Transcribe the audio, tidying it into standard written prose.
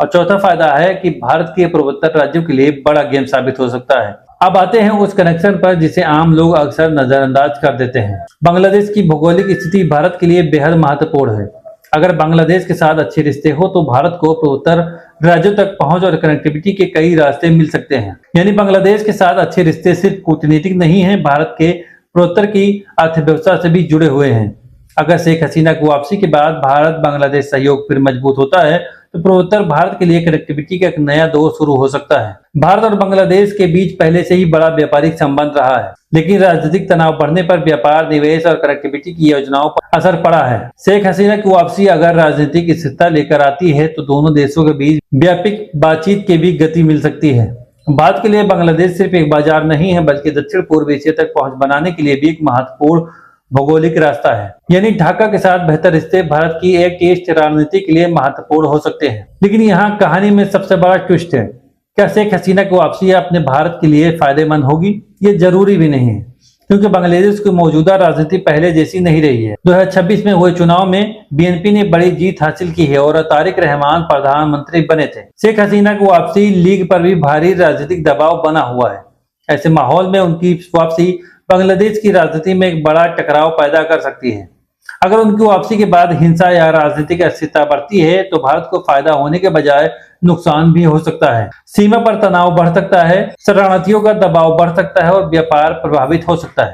और चौथा फायदा है कि भारत के पूर्वोत्तर राज्यों के लिए बड़ा गेम साबित हो सकता है। अब आते हैं उस कनेक्शन पर जिसे आम लोग अक्सर नजरअंदाज कर देते हैं। बांग्लादेश की भौगोलिक स्थिति भारत के लिए बेहद महत्वपूर्ण है। अगर बांग्लादेश के साथ अच्छे रिश्ते हो तो भारत को पूर्वोत्तर राज्यों तक पहुंच और कनेक्टिविटी के कई रास्ते मिल सकते हैं। यानी बांग्लादेश के साथ अच्छे रिश्ते सिर्फ कूटनीतिक नहीं हैं, भारत के पूर्वोत्तर की अर्थव्यवस्था से भी जुड़े हुए हैं। अगर शेख हसीना की वापसी के बाद भारत बांग्लादेश सहयोग फिर मजबूत होता है तो पूर्वोत्तर भारत के लिए कनेक्टिविटी का एक नया दौर शुरू हो सकता है। भारत और बांग्लादेश के बीच पहले से ही बड़ा व्यापारिक संबंध रहा है, लेकिन राजनीतिक तनाव बढ़ने पर व्यापार, निवेश और कनेक्टिविटी की योजनाओं पर असर पड़ा है। शेख हसीना की वापसी अगर राजनीतिक स्थिरता लेकर आती है तो दोनों देशों के बीच व्यापक बातचीत की भी गति मिल सकती है। भारत के लिए बांग्लादेश सिर्फ एक बाजार नहीं है, बल्कि दक्षिण पूर्व एशिया तक पहुंच बनाने के लिए भी एक महत्वपूर्ण भौगोलिक रास्ता है। यानी ढाका के साथ बेहतर रिश्ते भारत की एक टेस्ट रणनीति के लिए महत्वपूर्ण हो सकते हैं। लेकिन यहाँ कहानी में सबसे बड़ा ट्विस्ट है, क्या शेख हसीना की वापसी अपने भारत के लिए फायदेमंद होगी? ये जरूरी भी नहीं है, क्योंकि बांग्लादेश की मौजूदा राजनीति पहले जैसी नहीं रही है। 2026 में हुए चुनाव में बीएनपी ने बड़ी जीत हासिल की है और तारिक रहमान प्रधानमंत्री बने थे। शेख हसीना की वापसी लीग पर भी भारी राजनीतिक दबाव बना हुआ है। ऐसे माहौल में उनकी वापसी बांग्लादेश की राजनीति में एक बड़ा टकराव पैदा कर सकती है। अगर उनकी वापसी के बाद हिंसा या राजनीतिक अस्थिरता बढ़ती है तो भारत को फायदा होने के बजाय नुकसान भी हो सकता है। सीमा पर तनाव बढ़ सकता है, शरणार्थियों का दबाव बढ़ सकता है और व्यापार प्रभावित हो सकता है।